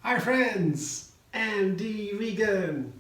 Hi friends, Andy Vegan.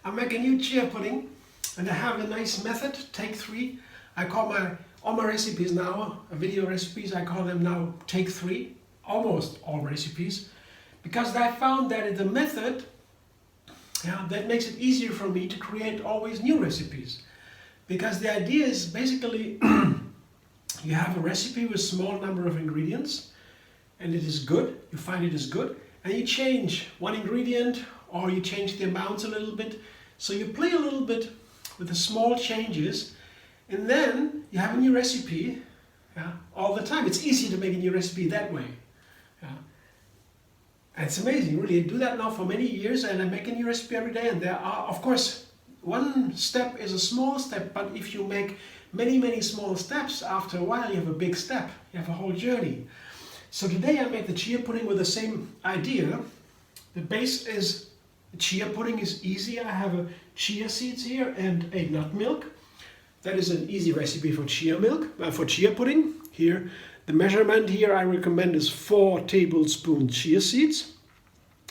I'm making new chia pudding and I have a nice method, take 3. I call all my recipes now, video recipes, I call them now take 3, almost all recipes, because I found that it's a method that makes it easier for me to create always new recipes. Because the idea is basically you have a recipe with a small number of ingredients and it is good, you find it is good, and you change one ingredient or you change the amounts a little bit. So you play a little bit with the small changes and then you have a new recipe all the time. It's easy to make a new recipe that way. And it's amazing, really. I do that now for many years and I make a new recipe every day. And there are, of course, one step is a small step, but if you make many small steps, after a while you have a big step. You have a whole journey. So today I make the chia pudding with the same idea. The base is, chia pudding is easy. I have chia seeds here and a nut milk. That is an easy recipe for chia milk, for chia pudding. Here, the measurement here I recommend is 4 tablespoons chia seeds.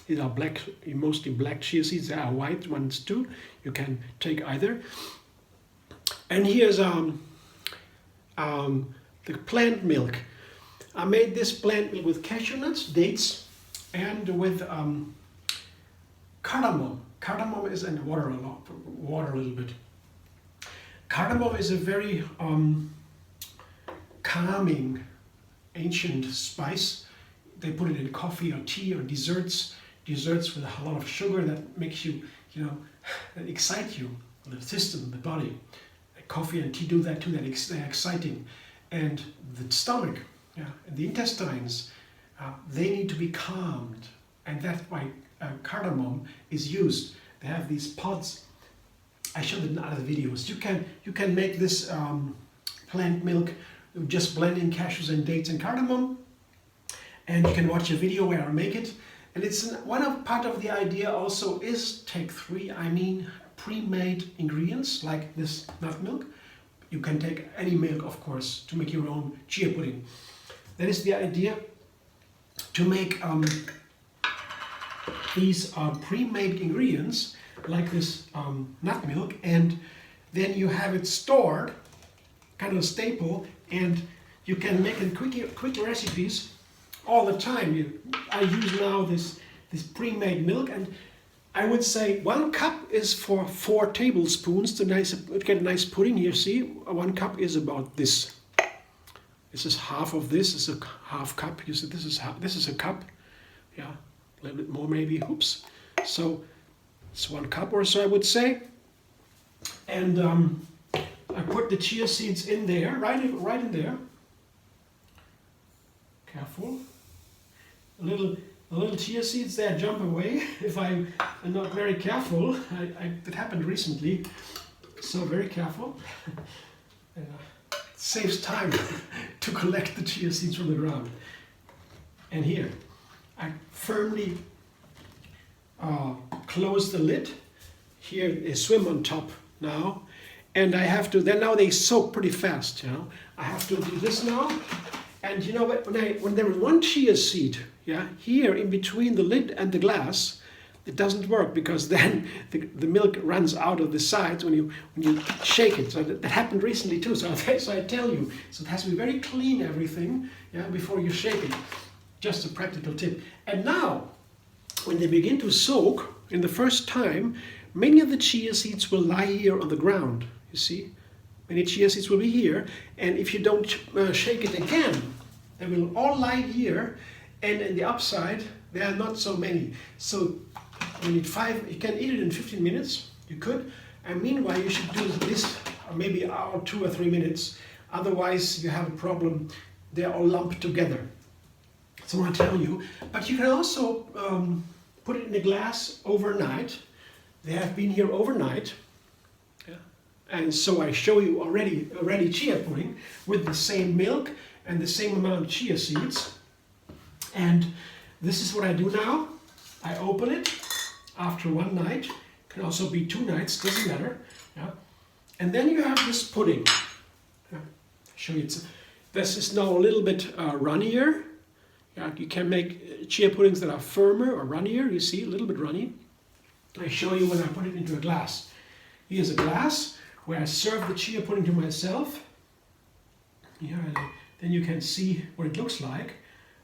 These are black, mostly black chia seeds. There are white ones too. You can take either. And here's the plant milk. I made this plant milk with cashew nuts, dates, and with cardamom. Cardamom is in water a little bit. Cardamom is a very calming, ancient spice. They put it in coffee or tea or desserts with a lot of sugar that makes you, that excite you, the system, the body. Coffee and tea do that too. They're exciting, and the stomach. And the intestines, they need to be calmed, and that's why cardamom is used. They have these pods. I showed it in other videos. You can make this plant milk just blending cashews and dates and cardamom, and you can watch a video where I make it. And it's part of the idea also is take 3. I mean pre-made ingredients like this nut milk. You can take any milk, of course, to make your own chia pudding. That is the idea, to make these pre-made ingredients like this nut milk, and then you have it stored, kind of a staple, and you can make it quick recipes all the time. I use now this pre-made milk, and I would say 1 cup is for 4 tablespoons to get a nice pudding. Here, see, 1 cup is about this. This is half of this. Is a half cup. You see, this is a cup. Yeah, a little bit more maybe. Oops. So it's 1 cup or so, I would say. And I put the chia seeds in there, right in there. Careful. A little chia seeds there jump away if I'm not very careful. It happened recently, so very careful. Saves time to collect the chia seeds from the ground. And here, I firmly close the lid. Here they swim on top now, and I have to. Then now they soak pretty fast. I have to do this now. And you know what? When there is 1 chia seed, here in between the lid and the glass, it doesn't work, because then the milk runs out of the sides when you shake it. So that happened recently too. So I tell you, so it has to be very clean, everything, before you shake it. Just a practical tip. And now, when they begin to soak, in the first time, many of the chia seeds will lie here on the ground. You see, many chia seeds will be here, and if you don't shake it again, they will all lie here, and in the upside there are not so many. So you need 5. You can eat it in 15 minutes. You could, and meanwhile you should do this maybe an hour, 2 or 3 minutes. Otherwise you have a problem. They're all lumped together. So I tell you. But you can also put it in a glass overnight. They have been here overnight. And so I show you already chia pudding with the same milk and the same amount of chia seeds. And this is what I do now. I open it after one night. Can also be 2 nights, doesn't matter. Yeah. And then you have this pudding. Yeah. I'll show you. This is now a little bit runnier. Yeah, you can make chia puddings that are firmer or runnier. You see, a little bit runny. I show you when I put it into a glass. Here's a glass where I serve the chia pudding to myself. Yeah, and then you can see what it looks like.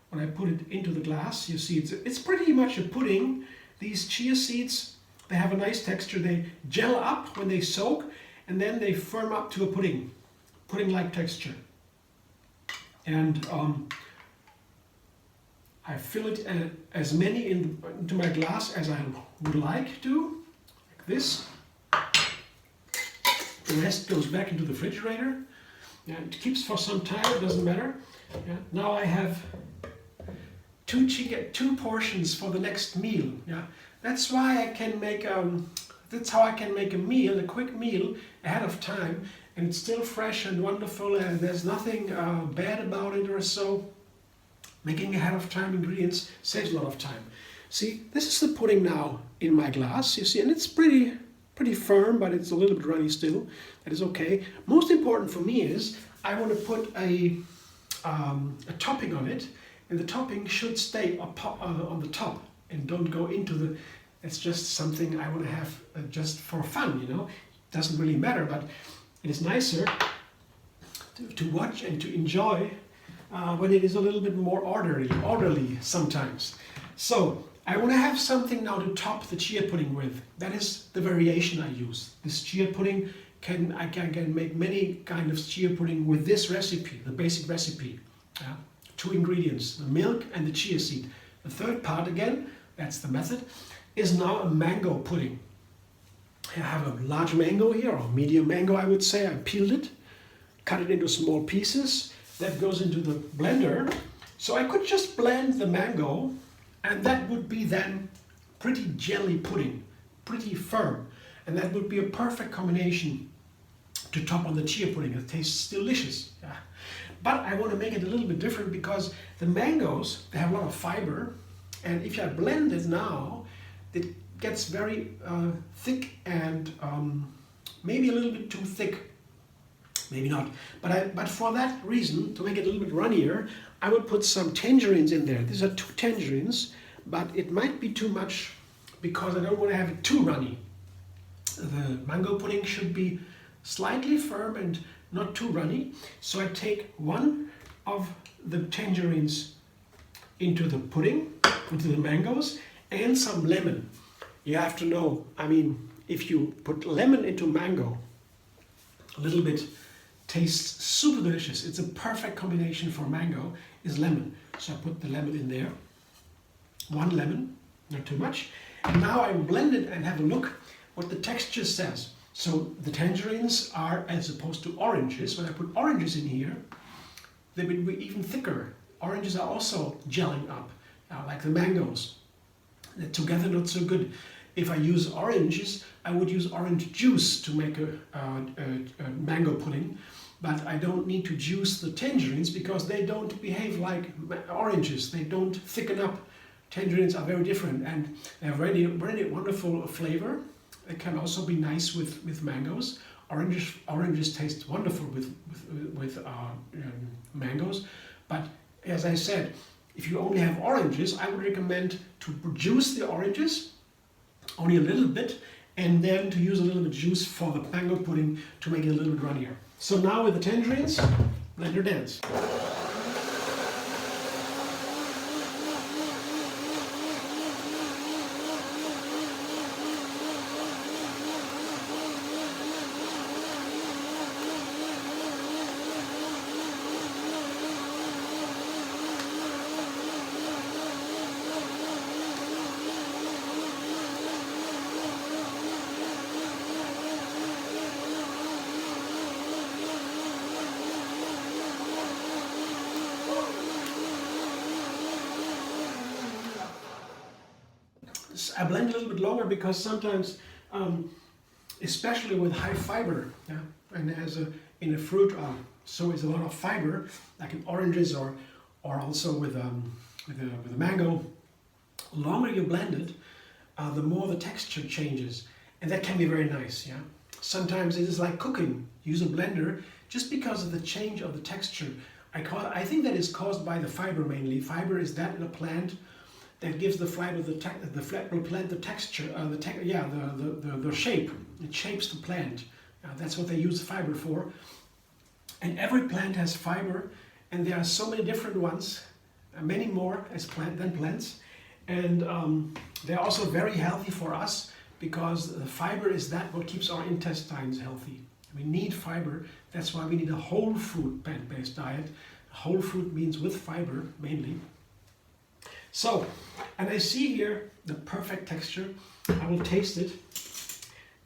When I put it into the glass, you see it's pretty much a pudding. These chia seeds, they have a nice texture. They gel up when they soak, and then they firm up to a pudding-like texture. And I fill it as many into my glass as I would like to, like this. The rest goes back into the refrigerator. Yeah, it keeps for some time, it doesn't matter. Yeah, now I have 2 portions for the next meal. Yeah, that's why I can make that's how I can make a meal, a quick meal ahead of time, and it's still fresh and wonderful, and there's nothing bad about it or so. Making ahead of time ingredients saves a lot of time. See, this is the pudding now in my glass, you see, and it's pretty firm, but it's a little bit runny still. That is okay. Most important for me is I want to put a topping on it, and the topping should stay on the top and don't go into the. It's just something I want to have just for fun, you know. It doesn't really matter, but it is nicer to watch and to enjoy when it is a little bit more orderly sometimes. So I want to have something now to top the chia pudding with. That is the variation I use. This chia pudding I can make many kinds of chia pudding with this recipe, the basic recipe. 2 ingredients, the milk and the chia seed. The third part, again, that's the method, is now a mango pudding. I have a large mango here, or medium mango I would say. I peeled it, cut it into small pieces. That goes into the blender. So I could just blend the mango, and that would be then pretty jelly pudding, pretty firm. And that would be a perfect combination to top on the chia pudding. It tastes delicious. Yeah. But I want to make it a little bit different because the mangoes, they have a lot of fiber. And if I blend it now, it gets very thick and maybe a little bit too thick. Maybe not. But for that reason, to make it a little bit runnier, I would put some tangerines in there. These are 2 tangerines, but it might be too much because I don't want to have it too runny. The mango pudding should be slightly firm and not too runny. So I take 1 of the tangerines into the pudding, into the mangoes, and some lemon. You have to know, I mean, if you put lemon into mango, a little bit tastes super delicious. It's a perfect combination for mango is lemon. So I put the lemon in there. 1 lemon, not too much. And now I blend it and have a look what the texture says. So the tangerines are as opposed to oranges. When I put oranges in here, they will be even thicker. Oranges are also gelling up, like the mangoes. They're together not so good. If I use oranges, I would use orange juice to make a mango pudding, but I don't need to juice the tangerines because they don't behave like oranges. They don't thicken up. Tangerines are very different and they have really wonderful flavor. It can also be nice with mangoes. Oranges taste wonderful with mangoes, but as I said, if you only have oranges, I would recommend to juice the oranges, only a little bit, and then to use a little bit of juice for the mango pudding to make it a little bit runnier. So now with the tangerines, blender dance. I blend a little bit longer because sometimes, especially with high fiber, yeah, and in a fruit, so is a lot of fiber, like in oranges or also with a mango. The longer you blend it, the more the texture changes. And that can be very nice, yeah. Sometimes it is like cooking. Use a blender just because of the change of the texture. I think that is caused by the fiber mainly. Fiber is that in a plant that gives the fiber the plant the texture, the shape. It shapes the plant. That's what they use fiber for. And every plant has fiber, and there are so many different ones, many more than plants. And they're also very healthy for us because the fiber is that what keeps our intestines healthy. We need fiber. That's why we need a whole food plant-based diet. Whole food means with fiber mainly. So, and I see here the perfect texture. I will taste it.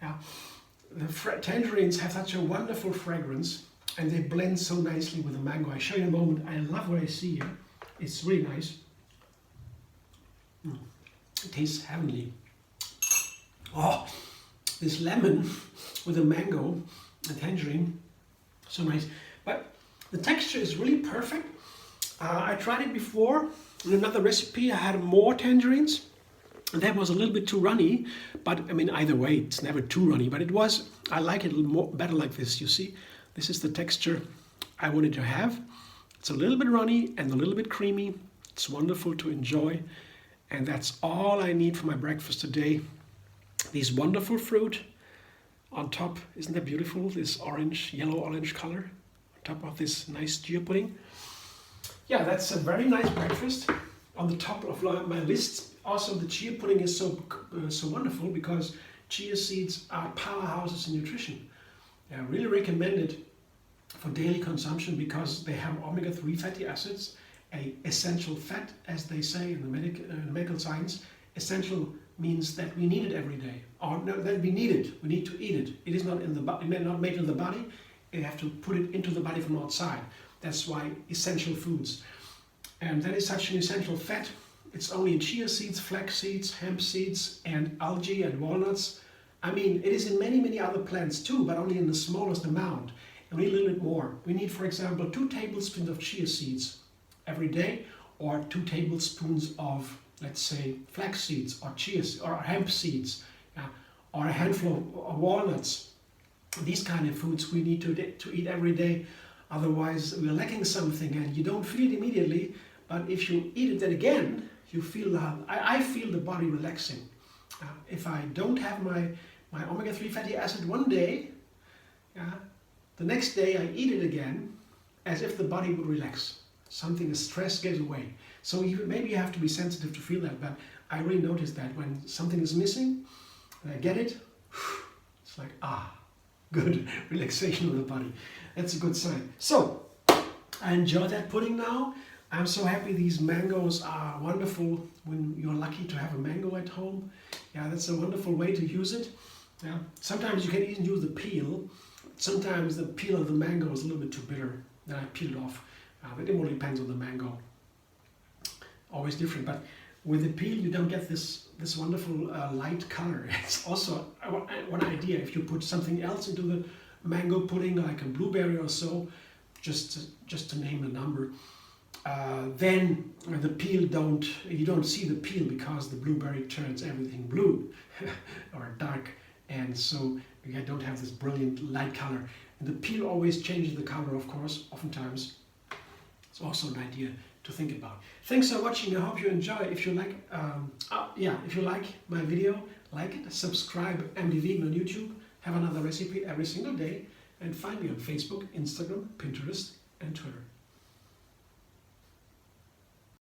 The tangerines have such a wonderful fragrance, and they blend so nicely with the mango. I'll show you in a moment. I love what I see here. It's really nice. It tastes heavenly. Oh, this lemon with the mango, the tangerine, so nice. But the texture is really perfect. I tried it before in another recipe. I had more tangerines. And that was a little bit too runny, but I mean, either way, it's never too runny, but it was, I like it a little more, better like this, you see? This is the texture I wanted to have. It's a little bit runny and a little bit creamy. It's wonderful to enjoy. And that's all I need for my breakfast today. These wonderful fruit on top, isn't that beautiful? This orange, yellow-orange color on top of this nice chia pudding. Yeah, that's a very nice breakfast. On the top of my list, also the chia pudding is so wonderful because chia seeds are powerhouses in nutrition. I really recommend it for daily consumption because they have omega-3 fatty acids, an essential fat, as they say in the medical science. Essential means that we need it every day, or no, that we need it. We need to eat it. It is not in the not made in the body. You have to put it into the body from outside. That's why essential foods. And that is such an essential fat. It's only in chia seeds, flax seeds, hemp seeds, and algae and walnuts. I mean, it is in many, many other plants too, but only in the smallest amount. And we need a little bit more. We need, for example, 2 tablespoons of chia seeds every day, or 2 tablespoons of, let's say, flax seeds, or chia or hemp seeds, or a handful of walnuts. These kind of foods we need to eat every day. Otherwise, we're lacking something, and you don't feel it immediately. But if you eat it then again, you feel, I feel the body relaxing. If I don't have my omega-3 fatty acid one day, the next day I eat it again, as if the body would relax. Something, the stress goes away. So maybe you have to be sensitive to feel that, but I really notice that when something is missing, and I get it, it's like, good relaxation of the body. That's a good sign. So, I enjoy that pudding now. I'm so happy these mangoes are wonderful when you're lucky to have a mango at home. Yeah, that's a wonderful way to use it. Yeah. Sometimes you can even use the peel. Sometimes the peel of the mango is a little bit too bitter. Then I peel it off. But it all depends on the mango. Always different. But with the peel, you don't get this wonderful light color. It's also one idea. If you put something else into the mango pudding, like a blueberry or so, just to name a number, then the peel you don't see the peel because the blueberry turns everything blue or dark, and so you don't have this brilliant light color. And the peel always changes the color, of course, oftentimes. It's also an idea to think about. Thanks for watching. I hope you enjoy. If you like, if you like my video, like it, subscribe MD Vegan on YouTube. Have another recipe every single day, and find me on Facebook, Instagram, Pinterest, and Twitter.